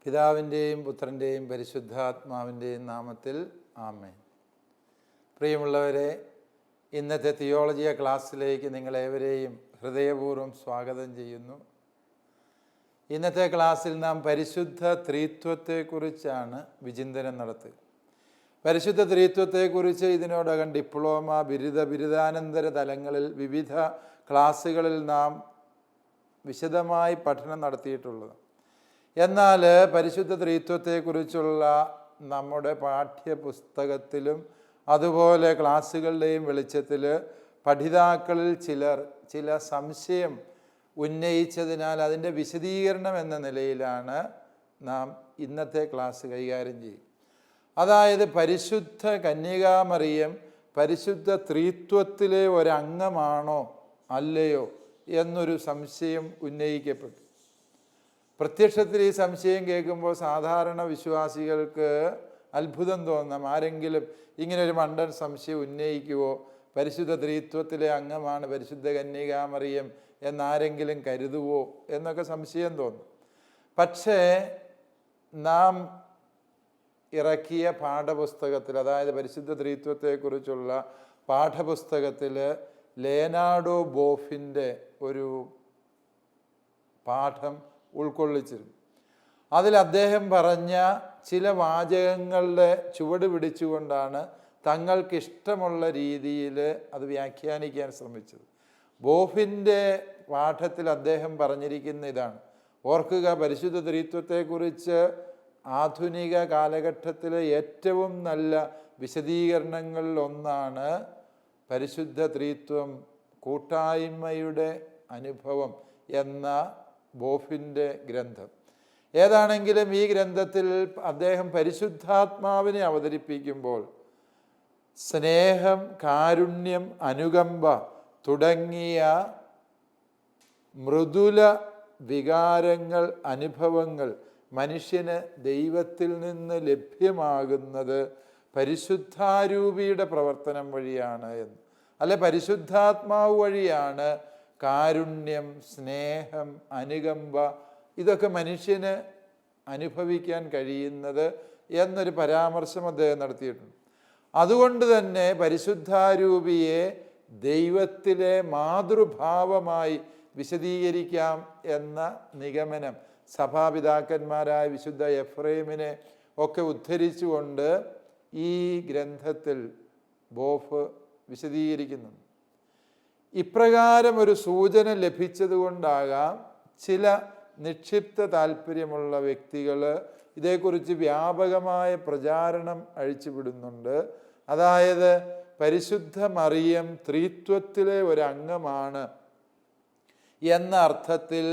പിതാവിൻ്റെയും പുത്രൻ്റെയും പരിശുദ്ധാത്മാവിൻ്റെയും നാമത്തിൽ ആമേൻ. പ്രിയമുള്ളവരെ, ഇന്നത്തെ തിയോളജി ക്ലാസ്സിലേക്ക് നിങ്ങളേവരെയും ഹൃദയപൂർവ്വം സ്വാഗതം ചെയ്യുന്നു. ഇന്നത്തെ ക്ലാസ്സിൽ നാം പരിശുദ്ധ ത്രിത്വത്തെക്കുറിച്ചാണ് വിചിന്തനം നടത്തുക. പരിശുദ്ധ ത്രിത്വത്തെക്കുറിച്ച് ഇതിനോടകം ഡിപ്ലോമ, ബിരുദാനന്തര തലങ്ങളിൽ വിവിധ ക്ലാസ്സുകളിൽ നാം വിശദമായി പഠനം നടത്തിയിട്ടുള്ളത്. എന്നാൽ പരിശുദ്ധ ത്രിത്വത്തെക്കുറിച്ചുള്ള നമ്മുടെ പാഠ്യപുസ്തകത്തിലും അതുപോലെ ക്ലാസ്സുകളുടെയും വെളിച്ചത്തിൽ പഠിതാക്കളിൽ ചില സംശയം ഉന്നയിച്ചതിനാൽ അതിൻ്റെ വിശദീകരണം എന്ന നിലയിലാണ് നാം ഇന്നത്തെ ക്ലാസ് കൈകാര്യം ചെയ്യുക. അതായത് പരിശുദ്ധ കന്യകാമറിയം പരിശുദ്ധ ത്രിത്വത്തിലെ ഒരംഗമാണോ അല്ലയോ എന്നൊരു സംശയം ഉന്നയിക്കപ്പെട്ടു. പ്രത്യക്ഷത്തിൽ ഈ സംശയം കേൾക്കുമ്പോൾ സാധാരണ വിശ്വാസികൾക്ക് അത്ഭുതം തോന്നാം. ആരെങ്കിലും ഇങ്ങനൊരു മണ്ടൻ സംശയം ഉന്നയിക്കുവോ? പരിശുദ്ധ ത്രിത്വത്തിലെ അംഗമാണ് പരിശുദ്ധ കന്യകാമറിയം എന്നാരെങ്കിലും കരുതുവോ എന്നൊക്കെ സംശയം തോന്നും. പക്ഷേ നാം ഇറക്കിയ പാഠപുസ്തകത്തിൽ, അതായത് പരിശുദ്ധ ത്രിത്വത്തെക്കുറിച്ചുള്ള പാഠപുസ്തകത്തിൽ ലിയനാർഡോ ബോഫിൻ്റെ ഒരു പാഠം ഉൾക്കൊള്ളിച്ചിരുന്നു. അതിൽ അദ്ദേഹം പറഞ്ഞ ചില വാചകങ്ങളുടെ ചുവട് പിടിച്ചുകൊണ്ടാണ് തങ്ങൾക്കിഷ്ടമുള്ള രീതിയിൽ അത് വ്യാഖ്യാനിക്കാൻ ശ്രമിച്ചത്. ബോഫിൻ്റെ പാഠത്തിൽ അദ്ദേഹം പറഞ്ഞിരിക്കുന്ന ഇതാണ്. ഓർക്കുക, പരിശുദ്ധ ത്രിത്വത്തെക്കുറിച്ച് ആധുനിക കാലഘട്ടത്തിലെ ഏറ്റവും നല്ല വിശദീകരണങ്ങളിൽ ഒന്നാണ് പരിശുദ്ധ ത്രിത്വം കൂട്ടായ്മയുടെ അനുഭവം എന്ന ബോഫിൻ്റെ ഗ്രന്ഥം. ഏതാണെങ്കിലും ഈ ഗ്രന്ഥത്തിൽ അദ്ദേഹം പരിശുദ്ധാത്മാവിനെ അവതരിപ്പിക്കുമ്പോൾ സ്നേഹം, കാരുണ്യം, അനുകമ്പ തുടങ്ങിയ മൃദുല വികാരങ്ങൾ, അനുഭവങ്ങൾ മനുഷ്യന് ദൈവത്തിൽ നിന്ന് ലഭ്യമാകുന്നത് പരിശുദ്ധാരൂപിയുടെ പ്രവർത്തനം വഴിയാണ് എന്ന്, അല്ലെ പരിശുദ്ധാത്മാവ് വഴിയാണ് കാരുണ്യം, സ്നേഹം, അനുകമ്പ ഇതൊക്കെ മനുഷ്യന് അനുഭവിക്കാൻ കഴിയുന്നത് എന്നൊരു പരാമർശം അദ്ദേഹം നടത്തിയിട്ടുണ്ട്. അതുകൊണ്ട് തന്നെ പരിശുദ്ധാരൂപിയെ ദൈവത്തിലെ മാതൃഭാവമായി വിശദീകരിക്കാം എന്ന നിഗമനം സഭാപിതാക്കന്മാരായ വിശുദ്ധ എഫ്രേമിനെ ഒക്കെ ഉദ്ധരിച്ചുകൊണ്ട് ഈ ഗ്രന്ഥത്തിൽ ബോഫ് വിശദീകരിക്കുന്നുണ്ട്. ഇപ്രകാരം ഒരു സൂചന ലഭിച്ചതുകൊണ്ടാകാം ചില നിക്ഷിപ്ത താല്പര്യമുള്ള വ്യക്തികൾ ഇതേക്കുറിച്ച് വ്യാപകമായ പ്രചാരണം അഴിച്ചുവിടുന്നുണ്ട്. അതായത് പരിശുദ്ധ മറിയം ത്രിത്വത്തിലെ ഒരംഗമാണ് എന്ന അർത്ഥത്തിൽ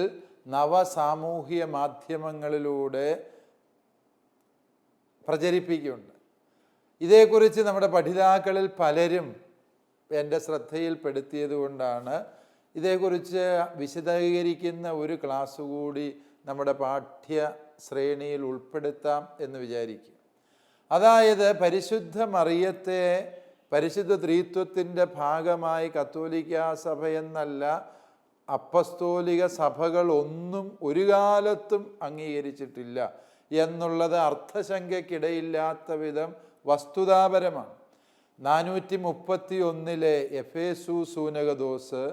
നവസാമൂഹിക മാധ്യമങ്ങളിലൂടെ പ്രചരിപ്പിക്കുന്നുണ്ട്. ഇതേക്കുറിച്ച് നമ്മുടെ പഠിതാക്കളിൽ പലരും എൻ്റെ ശ്രദ്ധയിൽപ്പെടുത്തിയത് കൊണ്ടാണ് ഇതേക്കുറിച്ച് വിശദീകരിക്കുന്ന ഒരു ക്ലാസ് കൂടി നമ്മുടെ പാഠ്യ ശ്രേണിയിൽ ഉൾപ്പെടുത്താം എന്ന് വിചാരിക്കും. അതായത് പരിശുദ്ധ മറിയത്തെ പരിശുദ്ധ ത്രിത്വത്തിൻ്റെ ഭാഗമായി കത്തോലിക്കാ സഭ എന്നല്ല അപ്പസ്തോലിക സഭകൾ ഒന്നും ഒരു കാലത്തും അംഗീകരിച്ചിട്ടില്ല എന്നുള്ളത് അർത്ഥശങ്കയ്ക്കിടയില്ലാത്ത വിധം വസ്തുതാപരമാണ്. 431 എഫേസു സൂനകദോസ്,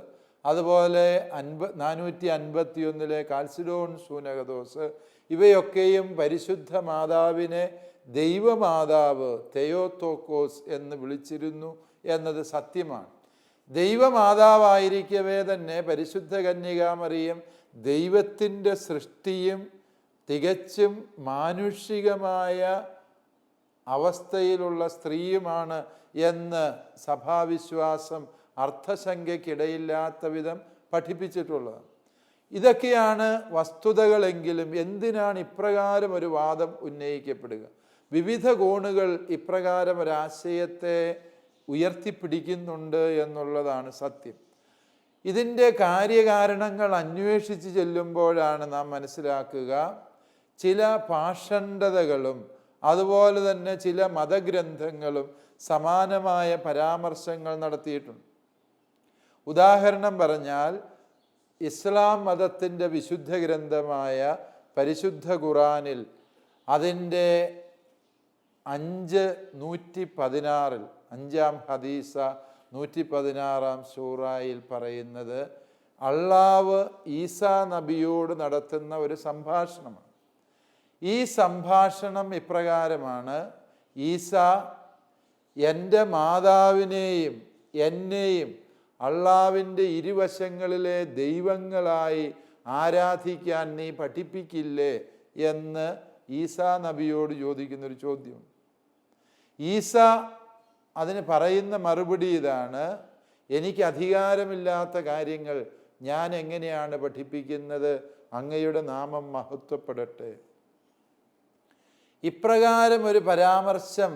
അതുപോലെ 451 കാൽസിഡോൺ സൂനകദോസ് ഇവയൊക്കെയും പരിശുദ്ധ മാതാവിനെ ദൈവമാതാവ് തെയോത്തോക്കോസ് എന്ന് വിളിച്ചിരുന്നു എന്നത് സത്യമാണ്. ദൈവമാതാവായിരിക്കവേ തന്നെ പരിശുദ്ധ കന്യകാമറിയം ദൈവത്തിൻ്റെ സൃഷ്ടിയും തികച്ചും മാനുഷികമായ അവസ്ഥയിലുള്ള സ്ത്രീയുമാണ് എന്ന് സഭാവിശ്വാസം അർത്ഥശങ്കയ്ക്കിടയില്ലാത്ത വിധം പഠിപ്പിച്ചിട്ടുള്ളത്. ഇതൊക്കെയാണ് വസ്തുതകളെങ്കിലും എന്തിനാണ് ഇപ്രകാരം ഒരു വാദം ഉന്നയിക്കപ്പെടുക? വിവിധ കോണുകൾ ഇപ്രകാരം ഒരാശയത്തെ ഉയർത്തിപ്പിടിക്കുന്നുണ്ട് എന്നുള്ളതാണ് സത്യം. ഇതിൻ്റെ കാര്യകാരണങ്ങൾ അന്വേഷിച്ച് ചെല്ലുമ്പോഴാണ് നാം മനസ്സിലാക്കുക ചില പാഷണ്ഡതകളും അതുപോലെ തന്നെ ചില മതഗ്രന്ഥങ്ങളും സമാനമായ പരാമർശങ്ങൾ നടത്തിയിട്ടുണ്ട്. ഉദാഹരണം പറഞ്ഞാൽ ഇസ്ലാം മതത്തിൻ്റെ വിശുദ്ധ ഗ്രന്ഥമായ പരിശുദ്ധ ഖുറാനിൽ അതിൻ്റെ 5:116 5-ാം ഹദീസ 116-ാം സൂറയിൽ പറയുന്നത് അള്ളാഹ് ഈസാ നബിയോട് നടത്തുന്ന ഒരു സംഭാഷണമാണ്. ഈ സംഭാഷണം ഇപ്രകാരമാണ്: ഈസാ, എൻ്റെ മാതാവിനെയും എന്നെയും അള്ളാവിൻ്റെ ഇരുവശങ്ങളിലെ ദൈവങ്ങളായി ആരാധിക്കാൻ നീ പഠിപ്പിക്കില്ലേ എന്ന് ഈസാ നബിയോട് ചോദിക്കുന്നൊരു ചോദ്യമുണ്ട്. ഈസാ അതിന് പറയുന്ന മറുപടി ഇതാണ്: എനിക്ക് അധികാരമില്ലാത്ത കാര്യങ്ങൾ ഞാൻ എങ്ങനെയാണ് പഠിപ്പിക്കുന്നത്? അങ്ങയുടെ നാമം മഹത്വപ്പെടട്ടെ. ഇപ്രകാരം ഒരു പരാമർശം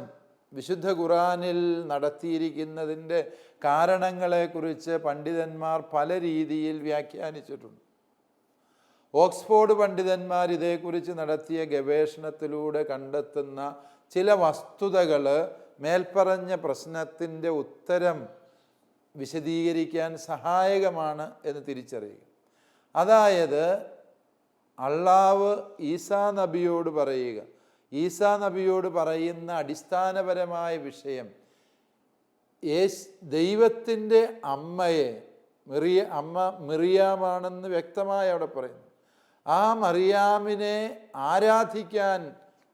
വിശുദ്ധ ഖുറാനിൽ നടത്തിയിരിക്കുന്നതിൻ്റെ കാരണങ്ങളെക്കുറിച്ച് പണ്ഡിതന്മാർ പല രീതിയിൽ വ്യാഖ്യാനിച്ചിട്ടുണ്ട്. ഓക്സ്ഫോർഡ് പണ്ഡിതന്മാർ ഇതേക്കുറിച്ച് നടത്തിയ ഗവേഷണത്തിലൂടെ കണ്ടെത്തുന്ന ചില വസ്തുതകൾ മേൽപ്പറഞ്ഞ പ്രശ്നത്തിൻ്റെ ഉത്തരം വിശദീകരിക്കാൻ സഹായകമാണ് എന്ന് തിരിച്ചറിയുക. അതായത്, അള്ളാഹ് ഈസാ നബിയോട് പറയുക, ഈസാ നബിയോട് പറയുന്ന അടിസ്ഥാനപരമായ വിഷയം ദൈവത്തിൻ്റെ അമ്മയെ അമ്മ മറിയാമാണെന്ന് വ്യക്തമായി അവിടെ പറയുന്നു. ആ മറിയാമിനെ ആരാധിക്കാൻ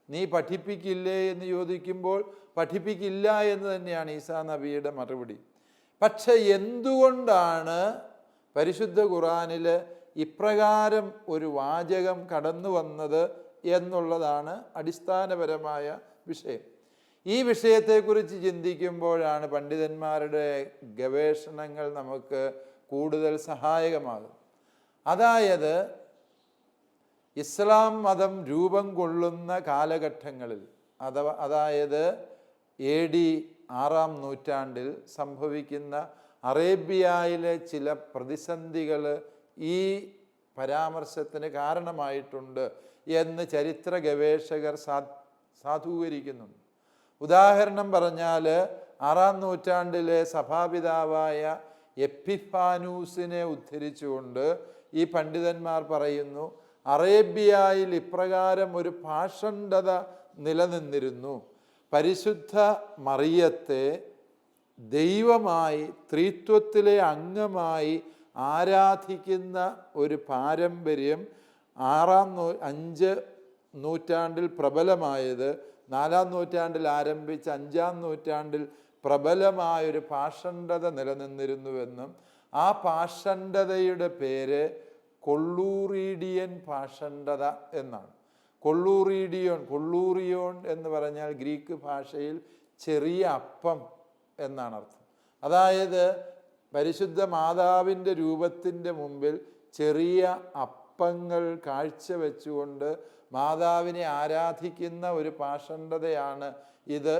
നീ പഠിപ്പിക്കില്ലേ എന്ന് ചോദിക്കുമ്പോൾ പഠിപ്പിക്കില്ല എന്ന് തന്നെയാണ് ഈസാ നബിയുടെ മറുപടി. പക്ഷെ എന്തുകൊണ്ടാണ് പരിശുദ്ധ ഖുറാനിൽ ഇപ്രകാരം ഒരു വാചകം കടന്നു വന്നത് എന്നുള്ളതാണ് അടിസ്ഥാനപരമായ വിഷയം. ഈ വിഷയത്തെക്കുറിച്ച് ചിന്തിക്കുമ്പോഴാണ് പണ്ഡിതന്മാരുടെ ഗവേഷണങ്ങൾ നമുക്ക് കൂടുതൽ സഹായകമാകും. അതായത്, ഇസ്ലാം മതം രൂപം കൊള്ളുന്ന കാലഘട്ടങ്ങളിൽ, അതായത് AD 6-ാം നൂറ്റാണ്ടിൽ സംഭവിക്കുന്ന അറേബ്യയിലെ ചില പ്രതിസന്ധികൾ ഈ പരാമർശത്തിന് കാരണമായിട്ടുണ്ട് എന്ന് ചരിത്ര ഗവേഷകർ സാധൂകരിക്കുന്നുണ്ട്. ഉദാഹരണം പറഞ്ഞാൽ 6-ാം നൂറ്റാണ്ടിലെ സഭാപിതാവായ എപ്പിഫാനൂസിനെ ഉദ്ധരിച്ചുകൊണ്ട് ഈ പണ്ഡിതന്മാർ പറയുന്നു, അറേബ്യയിൽ ഇപ്രകാരം ഒരു പാഷണ്ഡത നിലനിന്നിരുന്നു. പരിശുദ്ധ മറിയത്തെ ദൈവമായി, ത്രിത്വത്തിലെ അംഗമായി ആരാധിക്കുന്ന ഒരു പാരമ്പര്യം 5 നൂറ്റാണ്ടിൽ പ്രബലമായത്, 4-ാം നൂറ്റാണ്ടിൽ ആരംഭിച്ച് 5-ാം നൂറ്റാണ്ടിൽ പ്രബലമായൊരു പാഷണ്ഡത നിലനിന്നിരുന്നുവെന്നും ആ പാഷണ്ഡതയുടെ പേര് കൊള്ളൂറീഡിയൻ പാഷണ്ഡത എന്നാണ്. കൊള്ളൂറിയോൺ എന്ന് പറഞ്ഞാൽ ഗ്രീക്ക് ഭാഷയിൽ ചെറിയ അപ്പം എന്നാണ് അർത്ഥം. അതായത്, പരിശുദ്ധ മാതാവിൻ്റെ രൂപത്തിൻ്റെ മുമ്പിൽ ചെറിയ അപ്പങ്ങൾ കാഴ്ചവെച്ചുകൊണ്ട് മാതാവിനെ ആരാധിക്കുന്ന ഒരു പാഷണ്ഡതയാണ് ഇത്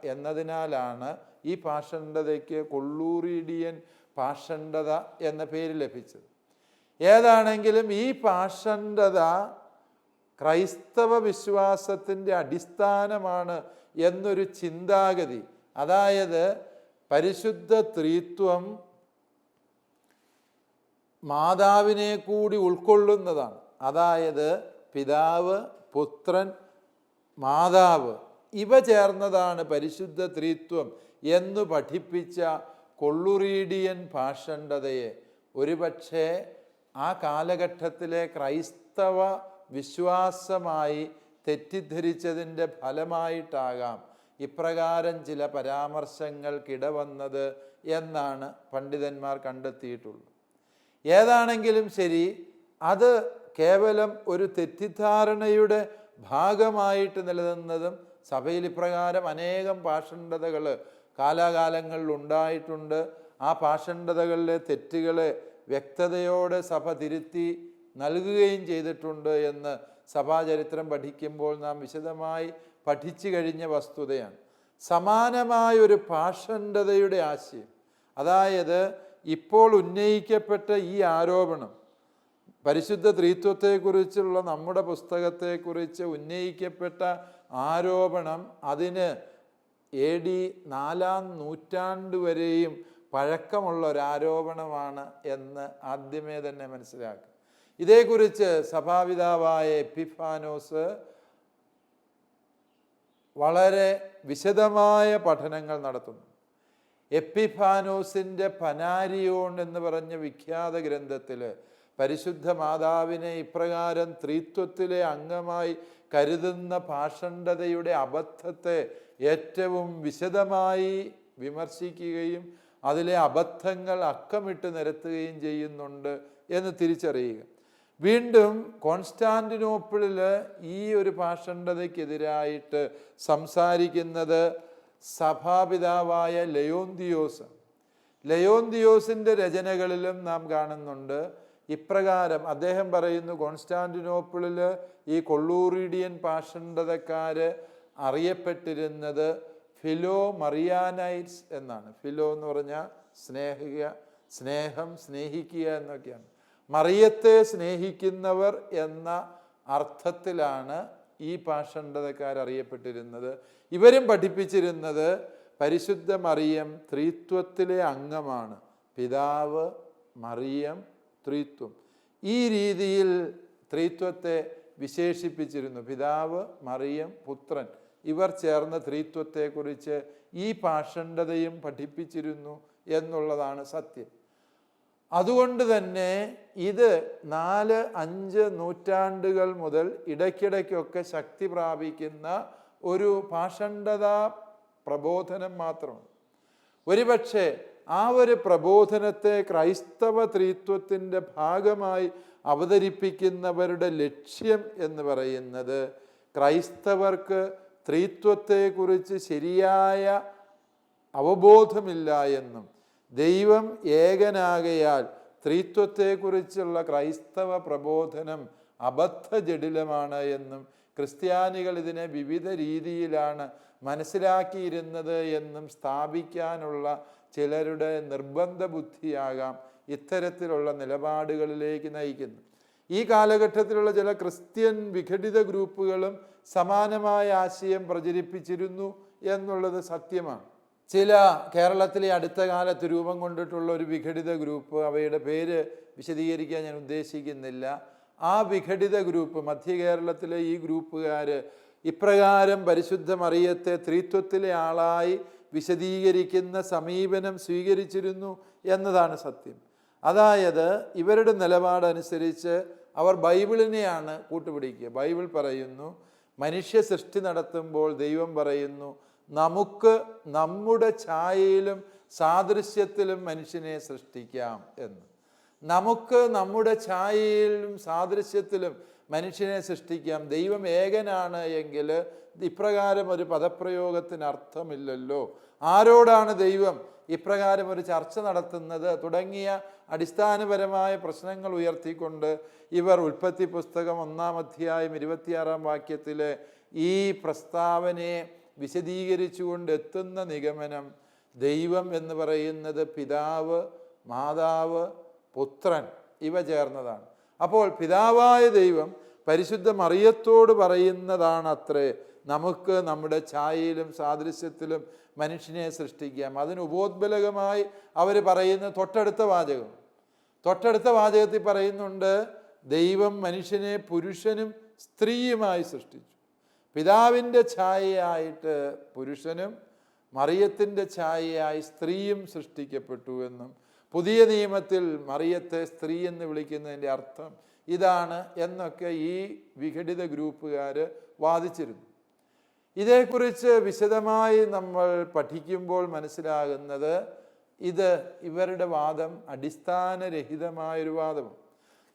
എന്നതിനാലാണ് ഈ പാഷണ്ഡതയ്ക്ക് കൊള്ളൂറീഡിയൻ പാഷണ്ഡത എന്ന പേര് ലഭിച്ചത്. ഏതാണെങ്കിലും ഈ പാഷണ്ഡത ക്രൈസ്തവ വിശ്വാസത്തിൻ്റെ അടിസ്ഥാനമാണ് എന്നൊരു ചിന്താഗതി, അതായത് പരിശുദ്ധ ത്രിത്വം മാതാവിനെ കൂടി ഉൾക്കൊള്ളുന്നതാണ്. അതായത് പിതാവ്, പുത്രൻ, മാതാവ് ഇവ ചേർന്നതാണ് പരിശുദ്ധ ത്രിത്വം എന്ന് പഠിപ്പിച്ച കൊള്ളുറീഡിയൻ പാഷണ്ഡതയെ ഒരുപക്ഷെ ആ കാലഘട്ടത്തിലെ ക്രൈസ്തവ വിശ്വാസമായി തെറ്റിദ്ധരിച്ചതിൻ്റെ ഫലമായിട്ടാകാം ഇപ്രകാരം ചില പരാമർശങ്ങൾക്കിടവന്നത് എന്നാണ് പണ്ഡിതന്മാർ കണ്ടെത്തിയിട്ടുള്ളത്. ഏതാണെങ്കിലും ശരി, അത് കേവലം ഒരു തെറ്റിദ്ധാരണയുടെ ഭാഗമായിട്ട് നിലനിന്നതും സഭയിൽ ഇപ്രകാരം അനേകം പാഷണ്ഡതകൾ കാലാകാലങ്ങളിൽ ഉണ്ടായിട്ടുണ്ട്. ആ പാഷണ്ഡതകളിലെ തെറ്റുകളെ വ്യക്തതയോടെ സഭ തിരുത്തി നൽകുകയും ചെയ്തിട്ടുണ്ട് എന്ന് സഭാചരിത്രം പഠിക്കുമ്പോൾ നാം വിശദമായി പഠിച്ചു കഴിഞ്ഞ വസ്തുതയാണ്. സമാനമായൊരു പാഷണ്ഡതയുടെ ആശയം, അതായത് ഇപ്പോൾ ഉന്നയിക്കപ്പെട്ട ഈ ആരോപണം, പരിശുദ്ധ ത്രിത്വത്തെക്കുറിച്ചുള്ള നമ്മുടെ പുസ്തകത്തെക്കുറിച്ച് ഉന്നയിക്കപ്പെട്ട ആരോപണം, അതിന് AD 4-ാം നൂറ്റാണ്ട് വരെയും പഴക്കമുള്ള ഒരാരോപണമാണ് എന്ന് ആദ്യമേ തന്നെ മനസ്സിലാക്കുക. ഇതേക്കുറിച്ച് സഭാപിതാവായ എപ്പിഫാനോസ് വളരെ വിശദമായ പഠനങ്ങൾ നടത്തുന്നു. എപ്പിഫാനോസിൻ്റെ പനാരിയോൺ എന്ന് പറഞ്ഞ വിഖ്യാത ഗ്രന്ഥത്തിൽ പരിശുദ്ധ മാതാവിനെ ഇപ്രകാരം ത്രിത്വത്തിലെ അംഗമായി കരുതുന്ന പാഷണ്ഡതയുടെ അബദ്ധത്തെ ഏറ്റവും വിശദമായി വിമർശിക്കുകയും അതിലെ അബദ്ധങ്ങൾ അക്കമിട്ട് നിരത്തുകയും ചെയ്യുന്നുണ്ട് എന്ന് തിരിച്ചറിയുക. വീണ്ടും കോൺസ്റ്റാന്റിനോപ്പിളിൽ ഈ ഒരു പാഷണ്ഡതയ്ക്കെതിരായിട്ട് സംസാരിക്കുന്നത് സഭാപിതാവായ ലയോന്തിയോസ്. ലയോന്തിയോസിൻ്റെ രചനകളിലും നാം കാണുന്നുണ്ട് ഇപ്രകാരം. അദ്ദേഹം പറയുന്നു, കോൺസ്റ്റാന്റിനോപ്പിളിൽ ഈ കൊള്ളൂറിഡിയൻ പാഷണ്ഡതക്കാർ അറിയപ്പെട്ടിരുന്നത് ഫിലോ മറിയാനൈറ്റ്സ് എന്നാണ്. ഫിലോ എന്ന് പറഞ്ഞാൽ സ്നേഹം, സ്നേഹിക്കുക എന്നൊക്കെയാണ്. മറിയത്തെ സ്നേഹിക്കുന്നവർ എന്ന അർത്ഥത്തിലാണ് ഈ പാഷണ്ഡതക്കാരറിയപ്പെട്ടിരുന്നത്. ഇവരും പഠിപ്പിച്ചിരുന്നത് പരിശുദ്ധ മറിയം ത്രിത്വത്തിലെ അംഗമാണ്. പിതാവ്, മറിയം, ത്രിത്വം. ഈ രീതിയിൽ ത്രിത്വത്തെ വിശേഷിപ്പിച്ചിരുന്നു. പിതാവ്, മറിയം, പുത്രൻ, ഇവർ ചേർന്ന ത്രിത്വത്തെക്കുറിച്ച് ഈ പാഷണ്ഡതയും പഠിപ്പിച്ചിരുന്നു എന്നുള്ളതാണ് സത്യം. അതുകൊണ്ട് തന്നെ ഇത് 4-5 നൂറ്റാണ്ടുകൾ മുതൽ ഇടയ്ക്കിടയ്ക്കൊക്കെ ശക്തി പ്രാപിക്കുന്ന ഒരു പാഷണ്ഡതാ പ്രബോധനം മാത്രമാണ്. ഒരുപക്ഷെ ആ ഒരു പ്രബോധനത്തെ ക്രൈസ്തവ ത്രിത്വത്തിൻ്റെ ഭാഗമായി അവതരിപ്പിക്കുന്നവരുടെ ലക്ഷ്യം എന്ന് പറയുന്നത് ക്രൈസ്തവർക്ക് ത്രിത്വത്തെക്കുറിച്ച് ശരിയായ അവബോധമില്ല എന്നും ദൈവം ഏകനാകയാൽ ത്രിത്വത്തെക്കുറിച്ചുള്ള ക്രൈസ്തവ പ്രബോധനം അബദ്ധജടിലമാണ് എന്നും ക്രിസ്ത്യാനികൾ ഇതിനെ വിവിധ രീതിയിലാണ് മനസ്സിലാക്കിയിരുന്നത് എന്നും സ്ഥാപിക്കാനുള്ള ചിലരുടെ നിർബന്ധ ബുദ്ധിയാകാം ഇത്തരത്തിലുള്ള നിലപാടുകളിലേക്ക് നയിക്കുന്നു. ഈ കാലഘട്ടത്തിലുള്ള ചില ക്രിസ്ത്യൻ വിഘടിത ഗ്രൂപ്പുകളും സമാനമായ ആശയം പ്രചരിപ്പിച്ചിരുന്നു എന്നുള്ളത് സത്യമാണ്. ചില കേരളത്തിലെ അടുത്ത കാലത്ത് രൂപം കൊണ്ടിട്ടുള്ള ഒരു വിഘടിത ഗ്രൂപ്പ്, അവയുടെ പേര് വിശദീകരിക്കാൻ ഞാൻ ഉദ്ദേശിക്കുന്നില്ല, ആ വിഘടിത ഗ്രൂപ്പ്, മധ്യ കേരളത്തിലെ ഈ ഗ്രൂപ്പുകാർ ഇപ്രകാരം പരിശുദ്ധ മറിയത്തെ ത്രിത്വത്തിലെ ആളായി വിശദീകരിക്കുന്ന സമീപനം സ്വീകരിച്ചിരുന്നു എന്നതാണ് സത്യം. അതായത് ഇവരുടെ നിലപാടനുസരിച്ച് അവർ ബൈബിളിനെയാണ് കൂട്ടുപിടിക്കുക. ബൈബിൾ പറയുന്നു, മനുഷ്യ സൃഷ്ടി നടത്തുമ്പോൾ ദൈവം പറയുന്നു, നമുക്ക് നമ്മുടെ ഛായയിലും സാദൃശ്യത്തിലും മനുഷ്യനെ സൃഷ്ടിക്കാം എന്ന്. നമുക്ക് നമ്മുടെ ഛായയിലും സാദൃശ്യത്തിലും മനുഷ്യനെ സൃഷ്ടിക്കാം. ദൈവം ഏകനാണ് എങ്കിൽ ഇപ്രകാരം ഒരു പദപ്രയോഗത്തിന് അർത്ഥമില്ലല്ലോ. ആരോടാണ് ദൈവം ഇപ്രകാരം ഒരു ചർച്ച നടത്തുന്നത് തുടങ്ങിയ അടിസ്ഥാനപരമായ പ്രശ്നങ്ങൾ ഉയർത്തിക്കൊണ്ട് ഇവർ ഉൽപ്പത്തി പുസ്തകം 1-ാം അധ്യായം 26-ാം വാക്യത്തിലെ ഈ പ്രസ്താവനയെ വിശദീകരിച്ചുകൊണ്ട് എത്തുന്ന നിഗമനം, ദൈവം എന്ന് പറയുന്നത് പിതാവ്, മാതാവ്, പുത്രൻ ഇവ ചേർന്നതാണ്. അപ്പോൾ പിതാവായ ദൈവം പരിശുദ്ധ മറിയത്തോട് പറയുന്നതാണ് അത്രേ, നമുക്ക് നമ്മുടെ ഛായയിലും സാദൃശ്യത്തിലും മനുഷ്യനെ സൃഷ്ടിക്കാം. അതിന് ഉപോദ്ബലകമായി അവർ പറയുന്ന തൊട്ടടുത്ത വാചകത്തിൽ പറയുന്നുണ്ട്, ദൈവം മനുഷ്യനെ പുരുഷനും സ്ത്രീയുമായി സൃഷ്ടിച്ചു. പിതാവിൻ്റെ ഛായയായിട്ട് പുരുഷനും മറിയത്തിൻ്റെ ഛായയായി സ്ത്രീയും സൃഷ്ടിക്കപ്പെട്ടു എന്നും പുതിയ നിയമത്തിൽ മറിയത്തെ സ്ത്രീ എന്ന് വിളിക്കുന്നതിൻ്റെ അർത്ഥം ഇതാണ് എന്നൊക്കെ ഈ വിഘടിത ഗ്രൂപ്പുകാർ വാദിച്ചിരുന്നു. ഇതേക്കുറിച്ച് വിശദമായി നമ്മൾ പഠിക്കുമ്പോൾ മനസ്സിലാകുന്നത് ഇത് ഇവരുടെ വാദം അടിസ്ഥാനരഹിതമായൊരു വാദമാണ്.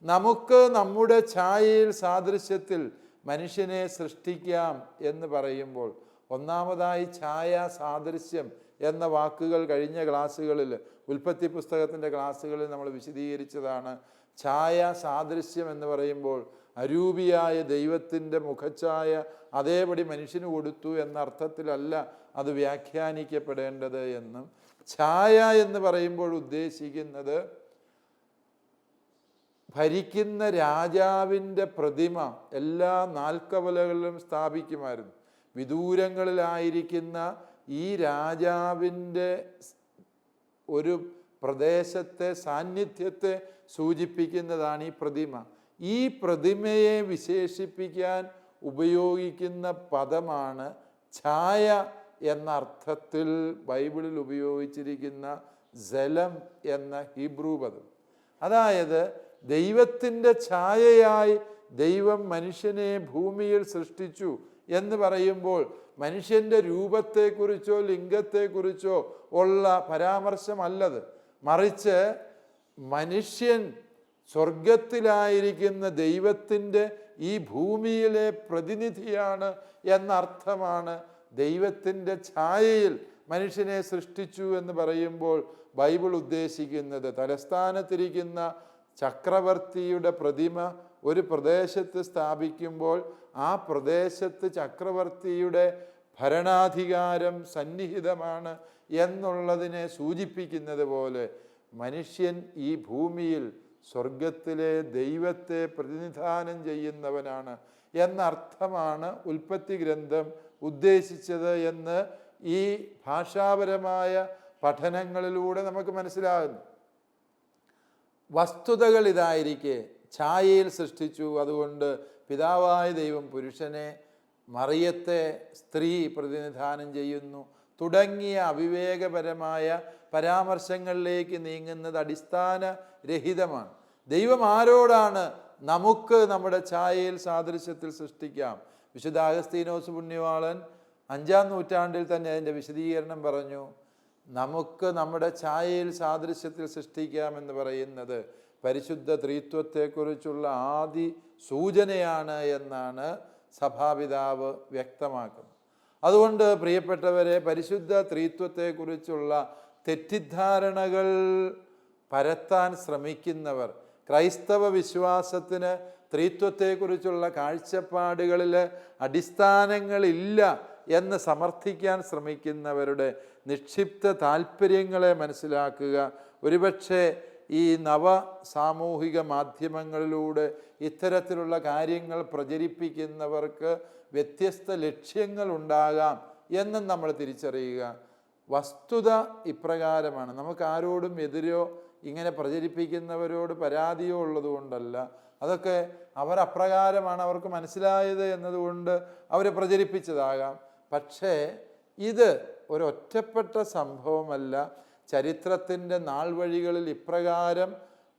നമുക്ക് നമ്മുടെ ഛായയിൽ സാദൃശ്യത്തിൽ മനുഷ്യനെ സൃഷ്ടിക്കാം എന്ന് പറയുമ്പോൾ ഒന്നാമതായി ഛായ, സാദൃശ്യം എന്ന വാക്കുകൾ കഴിഞ്ഞ ക്ലാസ്സുകളിൽ, ഉൽപ്പത്തി പുസ്തകത്തിൻ്റെ ക്ലാസ്സുകളിൽ നമ്മൾ വിശദീകരിച്ചതാണ്. ഛായ, സാദൃശ്യം എന്ന് പറയുമ്പോൾ അരൂപിയായ ദൈവത്തിൻ്റെ മുഖഛായ അതേപടി മനുഷ്യന് കൊടുത്തു എന്ന അർത്ഥത്തിലല്ല അത് വ്യാഖ്യാനിക്കപ്പെടേണ്ടത് എന്നും, ഛായ എന്ന് പറയുമ്പോൾ ഉദ്ദേശിക്കുന്നത് ഭരിക്കുന്ന രാജാവിൻ്റെ പ്രതിമ എല്ലാ നാൽക്കവലകളിലും സ്ഥാപിക്കുമായിരുന്നു. വിദൂരങ്ങളിലായിരിക്കുന്ന ഈ രാജാവിൻ്റെ ഒരു പ്രദേശത്തെ സാന്നിധ്യത്തെ സൂചിപ്പിക്കുന്നതാണ് ഈ പ്രതിമ. ഈ പ്രതിമയെ വിശേഷിപ്പിക്കാൻ ഉപയോഗിക്കുന്ന പദമാണ് ഛായ എന്ന അർത്ഥത്തിൽ ബൈബിളിൽ ഉപയോഗിച്ചിരിക്കുന്ന ജലം എന്ന ഹീബ്രു പദം. അതായത് ദൈവത്തിൻ്റെ ഛായയായി ദൈവം മനുഷ്യനെ ഭൂമിയിൽ സൃഷ്ടിച്ചു എന്ന് പറയുമ്പോൾ മനുഷ്യൻ്റെ രൂപത്തെക്കുറിച്ചോ ലിംഗത്തെക്കുറിച്ചോ ഉള്ള പരാമർശമല്ലത്. മറിച്ച് മനുഷ്യൻ സ്വർഗത്തിലായിരിക്കുന്ന ദൈവത്തിൻ്റെ ഈ ഭൂമിയിലെ പ്രതിനിധിയാണ് എന്നർത്ഥമാണ് ദൈവത്തിൻ്റെ ഛായയിൽ മനുഷ്യനെ സൃഷ്ടിച്ചു എന്ന് പറയുമ്പോൾ ബൈബിൾ ഉദ്ദേശിക്കുന്നത്. തലസ്ഥാനത്തിരിക്കുന്ന ചക്രവർത്തിയുടെ പ്രതിമ ഒരു പ്രദേശത്ത് സ്ഥാപിക്കുമ്പോൾ ആ പ്രദേശത്ത് ചക്രവർത്തിയുടെ ഭരണാധികാരം സന്നിഹിതമാണ് എന്നുള്ളതിനെ സൂചിപ്പിക്കുന്നത് പോലെ മനുഷ്യൻ ഈ ഭൂമിയിൽ സ്വർഗത്തിലെ ദൈവത്തെ പ്രതിനിധാനം ചെയ്യുന്നവനാണ് എന്നർത്ഥമാണ് ഉൽപ്പത്തി ഗ്രന്ഥം ഉദ്ദേശിച്ചത് എന്ന് ഈ ഭാഷാപരമായ പഠനങ്ങളിലൂടെ നമുക്ക് മനസ്സിലാകുന്നു. വസ്തുതകൾ ഇതായിരിക്കെ ഛായയിൽ സൃഷ്ടിച്ചു, അതുകൊണ്ട് പിതാവായ ദൈവം പുരുഷനെ, മറിയത്തെ സ്ത്രീ പ്രതിനിധാനം ചെയ്യുന്നു തുടങ്ങിയ അവിവേകപരമായ പരാമർശങ്ങളിലേക്ക് നീങ്ങുന്നത് അടിസ്ഥാനരഹിതമാണ്. ദൈവം ആരോടാണ് നമുക്ക് നമ്മുടെ ഛായയിൽ സാദൃശ്യത്തിൽ സൃഷ്ടിക്കാം? വിശുദ്ധ അഗസ്തീനോസ് പുണ്യവാളൻ 5-ാം നൂറ്റാണ്ടിൽ തന്നെ അതിൻ്റെ വിശദീകരണം പറഞ്ഞു. നമുക്ക് നമ്മുടെ ഛായയിൽ സാദൃശ്യത്തിൽ സൃഷ്ടിക്കാമെന്ന് പറയുന്നത് പരിശുദ്ധ ത്രിത്വത്തെക്കുറിച്ചുള്ള ആദി സൂചനയാണ് എന്നാണ് സഭാപിതാവ് വ്യക്തമാക്കുന്നത്. അതുകൊണ്ട് പ്രിയപ്പെട്ടവരെ, പരിശുദ്ധ ത്രിത്വത്തെക്കുറിച്ചുള്ള തെറ്റിദ്ധാരണകൾ പരത്താൻ ശ്രമിക്കുന്നവർ, ക്രൈസ്തവ വിശ്വാസത്തിന് ത്രിത്വത്തെക്കുറിച്ചുള്ള കാഴ്ചപ്പാടുകളിൽ അടിസ്ഥാനങ്ങളില്ല എന്ന് സമർത്ഥിക്കാൻ ശ്രമിക്കുന്നവരുടെ നിക്ഷിപ്ത താല്പര്യങ്ങളെ മനസ്സിലാക്കുക. ഒരുപക്ഷെ ഈ നവ സാമൂഹിക മാധ്യമങ്ങളിലൂടെ ഇത്തരത്തിലുള്ള കാര്യങ്ങൾ പ്രചരിപ്പിക്കുന്നവർക്ക് വ്യത്യസ്ത ലക്ഷ്യങ്ങളുണ്ടാകാം എന്നും നമ്മൾ തിരിച്ചറിയുക. വസ്തുത ഇപ്രകാരമാണ്. നമുക്ക് ആരോടും എതിരോ ഇങ്ങനെ പ്രചരിപ്പിക്കുന്നവരോട് പരാതിയോ ഉള്ളതുകൊണ്ടല്ല. അതൊക്കെ അവർ അപ്രകാരമാണ് അവർക്ക് മനസ്സിലായത് എന്നതുകൊണ്ട് അവർ പ്രചരിപ്പിച്ചതാകാം. പക്ഷേ ഇത് ഒരൊറ്റപ്പെട്ട സംഭവമല്ല. ചരിത്രത്തിൻ്റെ നാൾ വഴികളിൽ ഇപ്രകാരം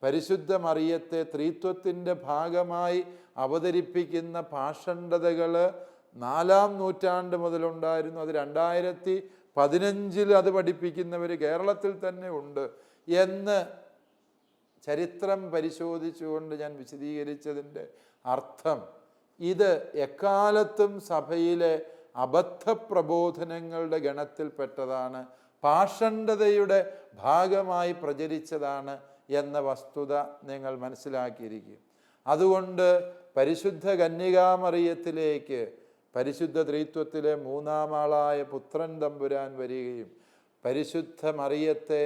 പരിശുദ്ധ മറിയത്തെ ത്രിത്വത്തിൻ്റെ ഭാഗമായി അവതരിപ്പിക്കുന്ന പാഷണ്ഡതകൾ 4-ാം നൂറ്റാണ്ട് മുതലുണ്ടായിരുന്നു. അത് 2015 അത് പഠിപ്പിക്കുന്നവർ കേരളത്തിൽ തന്നെ ഉണ്ട് എന്ന് ചരിത്രം പരിശോധിച്ചുകൊണ്ട് ഞാൻ വിശദീകരിച്ചതിൻ്റെ അർത്ഥം ഇത് എക്കാലത്തും സഭയിലെ അബദ്ധ പ്രബോധനങ്ങളുടെ ഗണത്തിൽപ്പെട്ടതാണ്, പാഷണ്ഡതയുടെ ഭാഗമായി പ്രചരിച്ചതാണ് എന്ന വസ്തുത നിങ്ങൾ മനസ്സിലാക്കിയിരിക്കും. അതുകൊണ്ട് പരിശുദ്ധ കന്യകാമറിയത്തിലേക്ക് പരിശുദ്ധ ത്രിത്വത്തിലെ 3-ാം ആളായ പുത്രൻ തമ്പുരാൻ വരികയും പരിശുദ്ധ മറിയത്തെ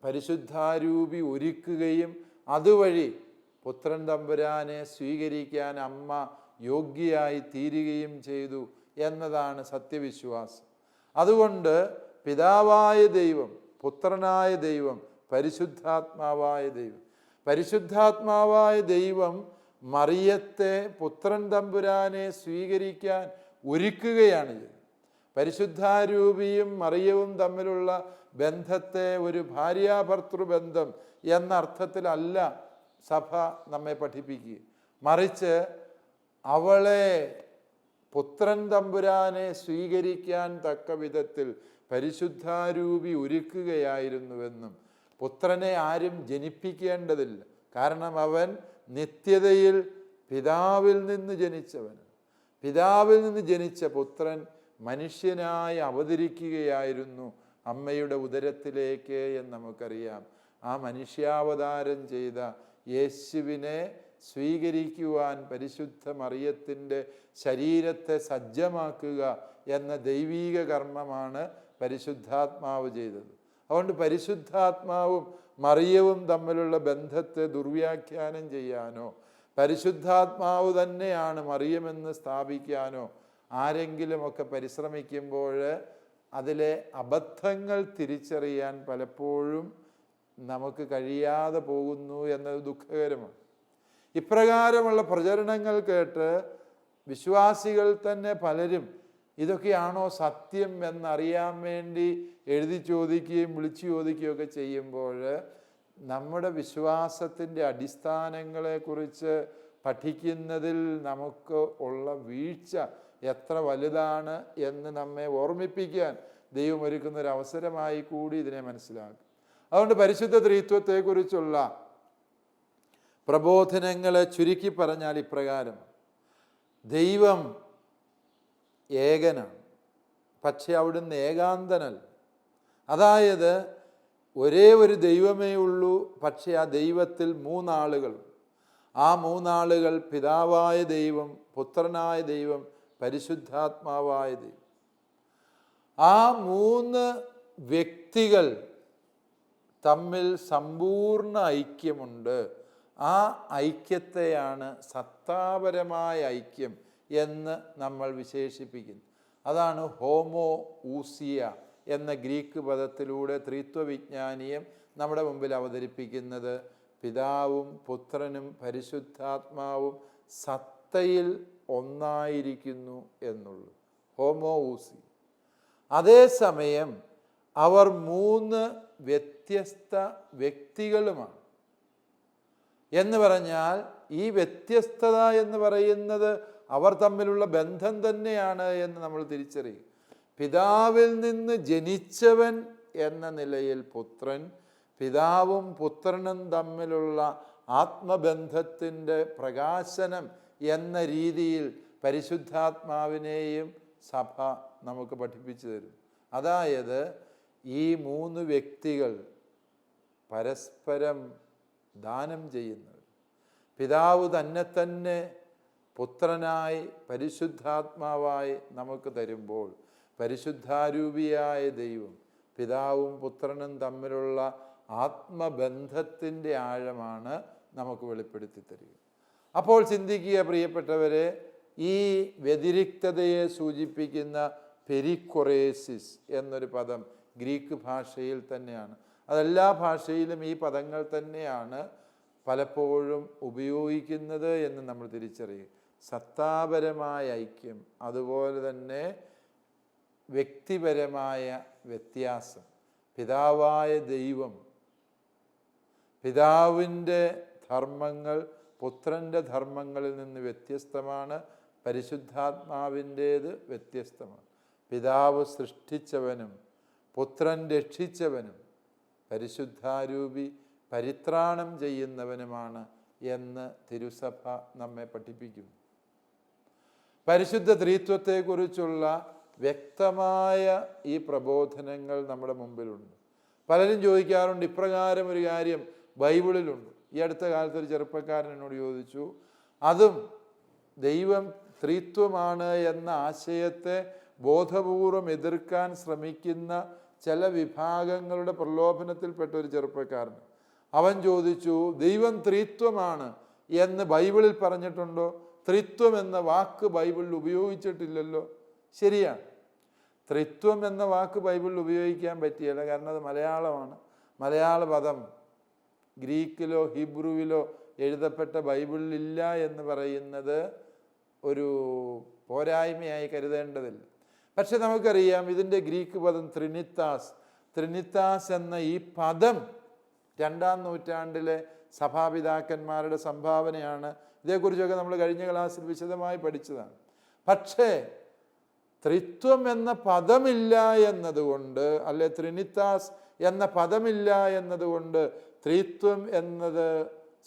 പരിശുദ്ധാരൂപി ഒരുക്കുകയും അതുവഴി പുത്രൻ തമ്പുരാനെ സ്വീകരിക്കാൻ അമ്മ യോഗ്യയായി തീരുകയും ചെയ്തു എന്നതാണ് സത്യവിശ്വാസം. അതുകൊണ്ട് പിതാവായ ദൈവം, പുത്രനായ ദൈവം, പരിശുദ്ധാത്മാവായ ദൈവം, പരിശുദ്ധാത്മാവായ ദൈവം മറിയത്തെ പുത്രൻ തമ്പുരാനെ സ്വീകരിക്കാൻ ഒരുക്കുകയാണ് ചെയ്തത്. പരിശുദ്ധാരൂപിയും മറിയവും തമ്മിലുള്ള ബന്ധത്തെ ഒരു ഭാര്യാഭർത്തൃബന്ധം എന്ന അർത്ഥത്തിലല്ല സഭ നമ്മെ പഠിപ്പിക്കുക. മറിച്ച് അവളെ പുത്രൻ തമ്പുരാനെ സ്വീകരിക്കാൻ തക്ക വിധത്തിൽ പരിശുദ്ധാരൂപി ഒരുക്കുകയായിരുന്നുവെന്നും പുത്രനെ ആരും ജനിപ്പിക്കേണ്ടതില്ല, കാരണം അവൻ നിത്യതയിൽ പിതാവിൽ നിന്ന് ജനിച്ചവൻ. പിതാവിൽ നിന്ന് ജനിച്ച പുത്രൻ മനുഷ്യനായി അവതരിക്കുകയായിരുന്നു അമ്മയുടെ ഉദരത്തിലേക്ക് എന്ന് നമുക്കറിയാം. ആ മനുഷ്യാവതാരം ചെയ്ത യേശുവിനെ സ്വീകരിക്കുവാൻ പരിശുദ്ധ മറിയത്തിൻ്റെ ശരീരത്തെ സജ്ജമാക്കുക എന്ന ദൈവീക കർമ്മമാണ് പരിശുദ്ധാത്മാവ് ചെയ്തത്. അതുകൊണ്ട് പരിശുദ്ധാത്മാവും മറിയവും തമ്മിലുള്ള ബന്ധത്തെ ദുർവ്യാഖ്യാനം ചെയ്യാനോ പരിശുദ്ധാത്മാവ് തന്നെയാണ് മറിയമെന്ന് സ്ഥാപിക്കാനോ ആരെങ്കിലുമൊക്കെ പരിശ്രമിക്കുമ്പോൾ അതിലെ അബദ്ധങ്ങൾ തിരിച്ചറിയാൻ പലപ്പോഴും നമുക്ക് കഴിയാതെ പോകുന്നു എന്നത് ദുഃഖകരമാണ്. ഇപ്രകാരമുള്ള പ്രചരണങ്ങൾ കേട്ട് വിശ്വാസികൾ തന്നെ പലരും ഇതൊക്കെയാണോ സത്യം എന്നറിയാൻ വേണ്ടി എഴുതി ചോദിക്കുകയും വിളിച്ചു ചോദിക്കുകയൊക്കെ ചെയ്യുമ്പോൾ നമ്മുടെ വിശ്വാസത്തിൻ്റെ അടിസ്ഥാനങ്ങളെക്കുറിച്ച് പഠിക്കുന്നതിൽ നമുക്ക് ഉള്ള വീഴ്ച എത്ര വലുതാണ് എന്ന് നമ്മെ ഓർമ്മിപ്പിക്കാൻ ദൈവം ഒരുക്കുന്ന ഒരു അവസരമായി കൂടി ഇതിനെ മനസ്സിലാക്കും. അതുകൊണ്ട് പരിശുദ്ധ ത്രിത്വത്തെക്കുറിച്ചുള്ള പ്രബോധനങ്ങളെ ചുരുക്കി പറഞ്ഞാൽ ഇപ്രകാരം: ദൈവം ഏകനാണ്, പക്ഷെ അവിടുന്ന് ഏകാന്തനല്ല. അതായത് ഒരേ ഒരു ദൈവമേ ഉള്ളൂ, പക്ഷെ ആ ദൈവത്തിൽ മൂന്നാളുകൾ. ആ മൂന്നാളുകൾ പിതാവായ ദൈവം, പുത്രനായ ദൈവം, പരിശുദ്ധാത്മാവായ ദൈവം. ആ മൂന്ന് വ്യക്തികൾ തമ്മിൽ സമ്പൂർണ്ണ ഐക്യമുണ്ട്. ആ ഐക്യത്തെയാണ് സത്താപരമായ ഐക്യം എന്ന് നമ്മൾ വിശേഷിപ്പിക്കുന്നു. അതാണ് ഹോമോ ഊസിയ എന്ന ഗ്രീക്ക് പദത്തിലൂടെ ത്രിത്വവിജ്ഞാനീയം നമ്മുടെ മുമ്പിൽ അവതരിപ്പിക്കുന്നത്. പിതാവും പുത്രനും പരിശുദ്ധാത്മാവും സത്തയിൽ ഒന്നായിരിക്കുന്നു എന്നുള്ളൂ, ഹോമോ ഊസി. അതേസമയം അവർ മൂന്ന് വ്യത്യസ്ത വ്യക്തികളുമാണ്. എന്ന് പറഞ്ഞാൽ ഈ വ്യത്യസ്തത എന്ന് പറയുന്നത് അവർ തമ്മിലുള്ള ബന്ധം തന്നെയാണ് എന്ന് നമ്മൾ തിരിച്ചറിയും. പിതാവിൽ നിന്ന് ജനിച്ചവൻ എന്ന നിലയിൽ പുത്രൻ, പിതാവും പുത്രനും തമ്മിലുള്ള ആത്മബന്ധത്തിൻ്റെ പ്രകാശനം എന്ന രീതിയിൽ പരിശുദ്ധാത്മാവിനെയും സഭ നമുക്ക് പഠിപ്പിച്ചു തരും. അതായത് ഈ മൂന്ന് വ്യക്തികൾ പരസ്പരം ദാനം ചെയ്യുന്നവർ. പിതാവ് തന്നെ പുത്രനായി പരിശുദ്ധാത്മാവായി നമുക്ക് തരുമ്പോൾ പരിശുദ്ധാരൂപിയായ ദൈവം പിതാവും പുത്രനും തമ്മിലുള്ള ആത്മബന്ധത്തിൻ്റെ ആഴമാണ് നമുക്ക് വെളിപ്പെടുത്തി തരിക. അപ്പോൾ ചിന്തിക്കുക പ്രിയപ്പെട്ടവരെ, ഈ വ്യതിരിക്തതയെ സൂചിപ്പിക്കുന്ന പെരിക്കൊറേസിസ് എന്നൊരു പദം ഗ്രീക്ക് ഭാഷയിൽ തന്നെയാണ്. അതെല്ലാ ഭാഷയിലും ഈ പദങ്ങൾ തന്നെയാണ് പലപ്പോഴും ഉപയോഗിക്കുന്നത് എന്ന് നമ്മൾ തിരിച്ചറിയുക. സത്താപരമായ ഐക്യം, അതുപോലെ തന്നെ വ്യക്തിപരമായ വ്യത്യാസം. പിതാവായ ദൈവം, പിതാവിൻ്റെ ധർമ്മങ്ങൾ പുത്രൻ്റെ ധർമ്മങ്ങളിൽ നിന്ന് വ്യത്യസ്തമാണ്, പരിശുദ്ധാത്മാവിൻ്റേത് വ്യത്യസ്തമാണ്. പിതാവ് സൃഷ്ടിച്ചവനും പുത്രൻ രക്ഷിച്ചവനും പരിശുദ്ധാരൂപി പരിത്രാണം ചെയ്യുന്നവനുമാണ് എന്ന് തിരുസഭ നമ്മെ പഠിപ്പിക്കുന്നു. പരിശുദ്ധ ത്രിത്വത്തെക്കുറിച്ചുള്ള വ്യക്തമായ ഈ പ്രബോധനങ്ങൾ നമ്മുടെ മുമ്പിലുണ്ട്. പലരും ചോദിക്കാറുണ്ട്, ഇപ്രകാരം ഒരു കാര്യം ബൈബിളിലുണ്ട്. ഈ അടുത്ത കാലത്ത് ഒരു ചെറുപ്പക്കാരൻ എന്നോട് ചോദിച്ചു, അതും ദൈവം ത്രിത്വമാണ് എന്ന ആശയത്തെ ബോധപൂർവം എതിർക്കാൻ ശ്രമിക്കുന്ന ചില വിഭാഗങ്ങളുടെ പ്രലോഭനത്തിൽപ്പെട്ട ഒരു ചെറുപ്പക്കാരൻ. അവൻ ചോദിച്ചു, ദൈവം ത്രിത്വമാണ് എന്ന് ബൈബിളിൽ പറഞ്ഞിട്ടുണ്ടോ? ത്രിത്വം എന്ന വാക്ക് ബൈബിളിൽ ഉപയോഗിച്ചിട്ടില്ലല്ലോ. ശരിയാണ്, ത്രിത്വം എന്ന വാക്ക് ബൈബിളിൽ ഉപയോഗിക്കാൻ പറ്റിയല്ല, കാരണം അത് മലയാളമാണ്. മലയാള പദം ഗ്രീക്കിലോ ഹിബ്രുവിലോ എഴുതപ്പെട്ട ബൈബിളിലില്ല എന്ന് പറയുന്നത് ഒരു പോരായ്മയായി കരുതേണ്ടതില്ല. പക്ഷെ നമുക്കറിയാം ഇതിൻ്റെ ഗ്രീക്ക് പദം ത്രിനിത്താസ് എന്ന ഈ പദം 2-ാം നൂറ്റാണ്ടിലെ സഭാപിതാക്കന്മാരുടെ സംഭാവനയാണ്. ഇതേക്കുറിച്ചൊക്കെ നമ്മൾ കഴിഞ്ഞ ക്ലാസ്സിൽ വിശദമായി പഠിച്ചതാണ്. പക്ഷേ ത്രിത്വം എന്ന പദമില്ല എന്നതുകൊണ്ട്, അല്ലെ ത്രിനിത്താസ് എന്ന പദമില്ല എന്നതുകൊണ്ട് ത്രിത്വം എന്നത്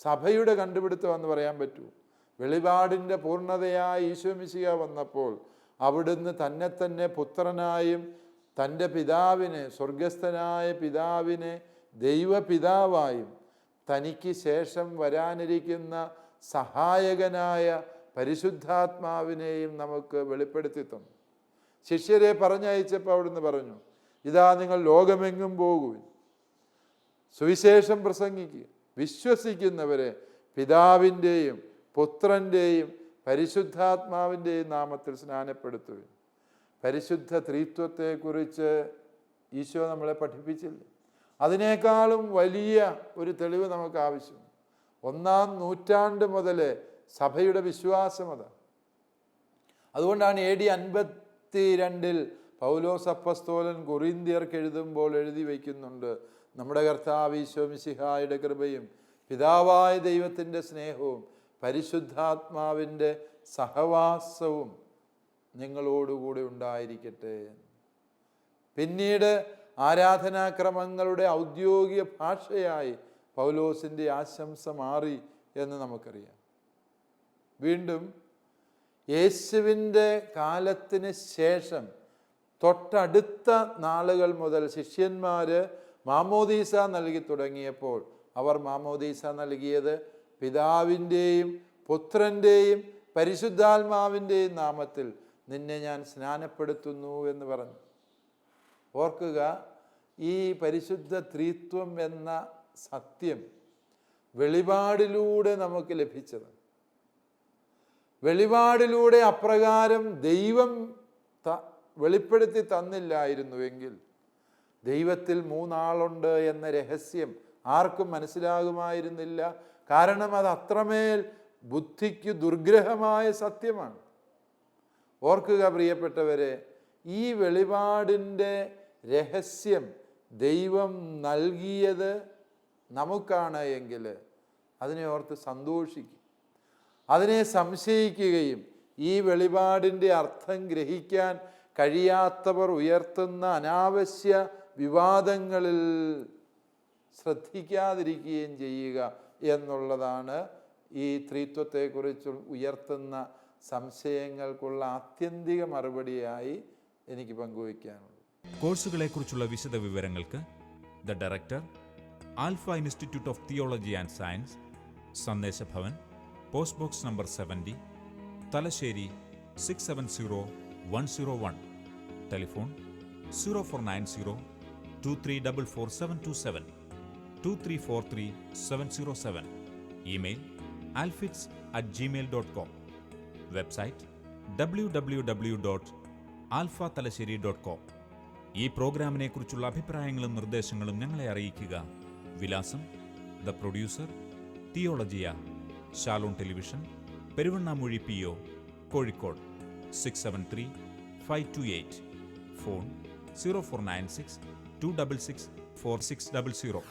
സഭയുടെ കണ്ടുപിടുത്തമെന്ന് പറയാൻ പറ്റൂ. വെളിപാടിൻ്റെ പൂർണ്ണതയായ ഈശോ മിശിഹ വന്നപ്പോൾ അവിടുന്ന് തന്നെ പുത്രനായും തൻ്റെ പിതാവിനെ, സ്വർഗസ്ഥനായ പിതാവിനെ ദൈവപിതാവായും തനിക്ക് ശേഷം വരാനിരിക്കുന്ന സഹായകനായ പരിശുദ്ധാത്മാവിനെയും നമുക്ക് വെളിപ്പെടുത്തി തന്നു. ശിഷ്യരെ പറഞ്ഞയച്ചപ്പോൾ അവിടുന്ന് പറഞ്ഞു, ഇതാ നിങ്ങൾ ലോകമെങ്ങും പോകുവിൻ, സുവിശേഷം പ്രസംഗിക്കുക, വിശ്വസിക്കുന്നവരെ പിതാവിൻ്റെയും പുത്രൻ്റെയും പരിശുദ്ധാത്മാവിൻ്റെയും നാമത്തിൽ സ്നാനപ്പെടുത്തുവിൻ. പരിശുദ്ധ ത്രിത്വത്തെക്കുറിച്ച് ഈശോ നമ്മളെ പഠിപ്പിച്ചില്ല. അതിനേക്കാളും വലിയ ഒരു തെളിവ് നമുക്ക് ആവശ്യമാണ്. 1-ാം നൂറ്റാണ്ട് മുതൽ സഭയുടെ വിശ്വാസം അതാണ്. അതുകൊണ്ടാണ് AD 22 പൗലോസ് അപ്പസ്തോലൻ കൊറിന്ത്യർക്ക് എഴുതുമ്പോൾ എഴുതി വയ്ക്കുന്നുണ്ട്, നമ്മുടെ കർത്താവ് ഈശോ മിശിഹായുടെ കൃപയും പിതാവായ ദൈവത്തിൻ്റെ സ്നേഹവും പരിശുദ്ധാത്മാവിൻ്റെ സഹവാസവും നിങ്ങളോടുകൂടി ഉണ്ടായിരിക്കട്ടെ. പിന്നീട് ആരാധനാക്രമങ്ങളുടെ ഔദ്യോഗിക ഭാഷയായി പൗലോസിൻ്റെ ആശംസ മാറി എന്ന് നമുക്കറിയാം. വീണ്ടും യേശുവിൻ്റെ കാലത്തിന് ശേഷം തൊട്ടടുത്ത നാളുകൾ മുതൽ ശിഷ്യന്മാർ മാമോദീസ നൽകി തുടങ്ങിയപ്പോൾ അവർ മാമോദീസ നൽകിയത് പിതാവിൻ്റെയും പുത്രൻ്റെയും പരിശുദ്ധാത്മാവിൻ്റെയും നാമത്തിൽ നിന്നെ ഞാൻ സ്നാനപ്പെടുത്തുന്നു എന്ന് പറഞ്ഞു. ഓർക്കുക, ഈ പരിശുദ്ധ ത്രിത്വം എന്ന സത്യം വെളിപാടിലൂടെ നമുക്ക് ലഭിച്ചത്. വെളിപാടിലൂടെ അപ്രകാരം ദൈവം വെളിപ്പെടുത്തി തന്നില്ലായിരുന്നുവെങ്കിൽ ദൈവത്തിൽ 3 ആളുണ്ട് എന്ന രഹസ്യം ആർക്കും മനസ്സിലാകുമായിരുന്നില്ല. കാരണം അത് അത്രമേൽ ബുദ്ധിക്ക് ദുർഗ്രഹമായ സത്യമാണ്. ഓർക്കുക പ്രിയപ്പെട്ടവരെ, ഈ വെളിപാടിൻ്റെ രഹസ്യം ദൈവം നൽകിയത് നമുക്കാണ് എങ്കിൽ അതിനെ ഓർത്ത് സന്തോഷിക്കും. അതിനെ സംശയിക്കുകയും ഈ വെളിപാടിൻ്റെ അർത്ഥം ഗ്രഹിക്കാൻ കഴിയാത്തവർ ഉയർത്തുന്ന അനാവശ്യ വിവാദങ്ങളിൽ ശ്രദ്ധിക്കാതിരിക്കുകയും ചെയ്യുക എന്നുള്ളതാണ് ഈ ത്രിത്വത്തെക്കുറിച്ച് ഉയർത്തുന്ന സംശയങ്ങൾക്കുള്ള ആത്യന്തിക മറുപടിയായി എനിക്ക് പങ്കുവയ്ക്കാനുള്ളത്. കോഴ്സുകളെക്കുറിച്ചുള്ള വിശദ വിവരങ്ങൾക്ക് the director, alpha institute of theology and science, Sandeshabhavan, post box number 70, Thalassery 670101. Telephone 0490 2344727 2343707. Email alfix@gmail.com. Website www.alphathalassery.com. ഈ പ്രോഗ്രാമിനെ കുറിച്ചുള്ള അഭിപ്രായങ്ങളും നിർദ്ദേശങ്ങളും ഞങ്ങളെ അറിയിക്കുക. വിലാസം: the producer, Theologia, Shalom television, Peruvannamuzhi PO, Kozhikode 673528. Phone 0496 266 4600.